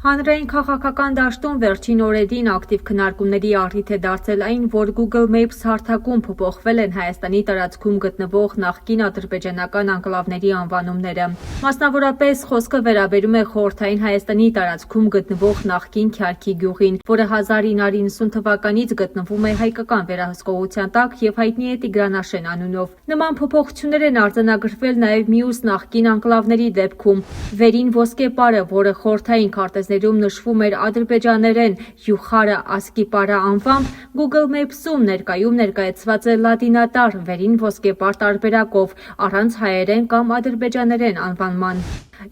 Հանրային քաղաքական դաշտում վերջին օրերին ակտիվ քննարկումների առիթ է դարձել այն, որ Google Maps հարթակում փոփոխվել են Հայաստանի տարածքում գտնվող նախկին ադրբեջանական անկլավների անվանումները։ Մասնավորապես խոսքը վերաբերում է խորհրդային Հայաստանի տարածքում գտնվող նախկին Քյարքի գյուղին, որը 1990 թվականից գտնվում է հայկական վերահսկողության տակ և հայտնի է Տիգրանաշեն անունով։ Նման փոփոխություններ են արձանագրվել նաև մյուս նախկին անկլավների դեպքում։ Վերին ոսկեպարը, որը խորհրդային քարտեզներում նշվում էր ադրբեջաներեն Յուխարը Ասկիպարա անվամբ, Google Maps-ում ներկայում ներկայացված է լատինատար վերին ոսկեպար տարբերակով, առանց հայերեն կամ ադրբեջաներեն անվանման։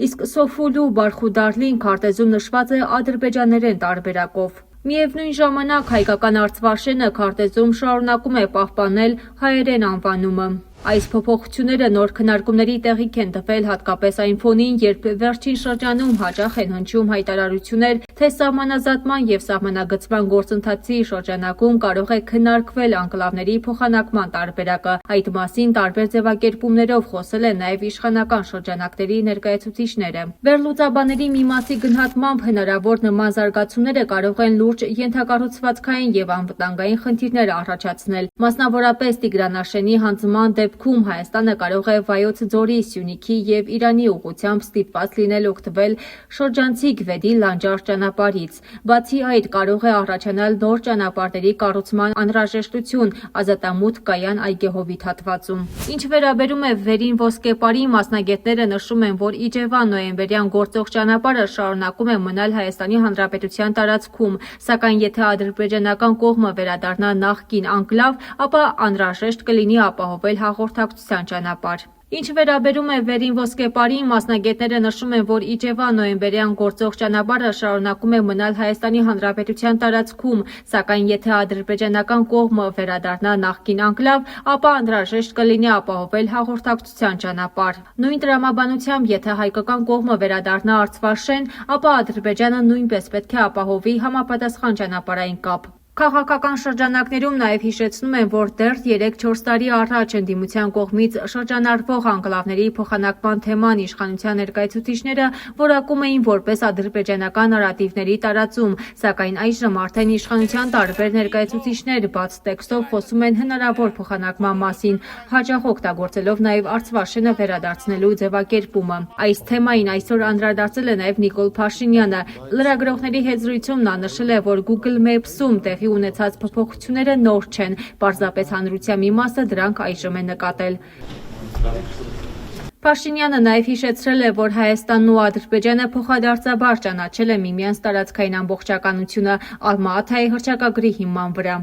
Իսկ Սոֆուլու Բարխուդարլին քարտեզում նշված է ադրբեջաներեն տարբերակով։ Միևնույն ժամանակ հայկական Արցվաշենը քարտեզում շարունակում է պահպանել հայերեն անվանումը։ Այս փոփոխությունները նոր քննարկումների տեղիք են տվել հատկապես այն ֆոնին, երբ վերջին շրջանում հաճախ են հնչում հայտարարություններ, թե սահմանազատման և սահմանագծման գործընթացի շրջանակում կարող է քննարկվել անկլավների փոխանակման տարբերակը։ Այդ մասին տարբեր ձևակերպումներով խոսել են նաև իշխանական շրջանակների ներկայացուցիչները։ Վերլուծաբանների մի մասի գնահատմամբ հնարավոր նման զարգացումները կարող են լուրջ ենթակառուցվածքային և անվտանգային խնդիրներ առաջացնել։ Մասնավորապես Տիգրանաշենի հանձնման դեպքում Հայաստանը կարող է Վայոց ձորի, Սյունիքի և Իրանի ուղղությամբ ստիպված լինել օգտվել շրջանցիկ Վեդի լանջարդ ճանապարհից։ Բացի այդ, կարող է առաջանալ նոր ճանապարհների կառուցման անհրաժեշտություն ազատամուտ Կայան այգեհովիտ հատվածում։ Ինչ վերաբերում է վերին ոսկեպարին, մասնագետները նշում են, որ Իջևան նոյեմբերյան գործող ճանապարհը շարունակում է մնալ Հայաստանի Հանրապետության տարածքում, սակայն եթե ադրբեջանական կողմը վերադառնա նախկին անկլավ, ապա անհրաժեշտ կլինի ապահովել հաղորդակցության ճանապարհ։ Ինչ վերաբերում է վերին ոսկեպարին, մասնագետները նշում են, որ Իջևան նոյեմբերյան գործող ճանապարհը շարունակում է մնալ Հայաստանի Հանրապետության տարածքում, սակայն եթե ադրբեջանական կողմը վերադառնա նախկին անկլավ, ապա անհրաժեշտ կլինի ապահովել հաղորդակցության ճանապարհ։ Նույն տրամաբանությամբ, եթե հայկական կողմը վերադառնա Արցվաշեն, ապա Ադրբեջանը նույնպես պետք է ապահովի համապատասխան ճանապարհային կապ։ Քաղաքական շրջանակներում նաև հիշեցնում են, որ դեռ 3-4 տարի առաջ ընդդիմության կողմից շրջանառվող անկլավների փոխանակման թեման իշխանության ներկայացուցիչները որակում էին որպես ադրբեջանական նարատիվների տարածում, սակայն այժմ արդեն իշխանության տարբեր ներկայացուցիչներ բաց տեքստով խոսում են հնարավոր փոխանակման մասին, հաճախ օգտագործելով նաև Արցվաշենը վերադարձնելու ձևակերպումը։ Այս թեմային այսօր անդրադարձել է նաև Նիկոլ Փաշինյանը։ Լրագրողների հետ զրույցում նա նշել է, որ Google Maps-ում տեղի ունեցած փոփոխությունները նոր չեն, պարզապես հանրության մի մասը դրանք այժմ է նկատել։ Փաշինյանը նաև հիշեցրել է, որ Հայաստանն ու Ադրբեջանը փոխադարձաբար ճանաչել են միմյանց տարածքային ամբողջականությունը Ալմա-Աթայի հռչակագրի հիման վրա։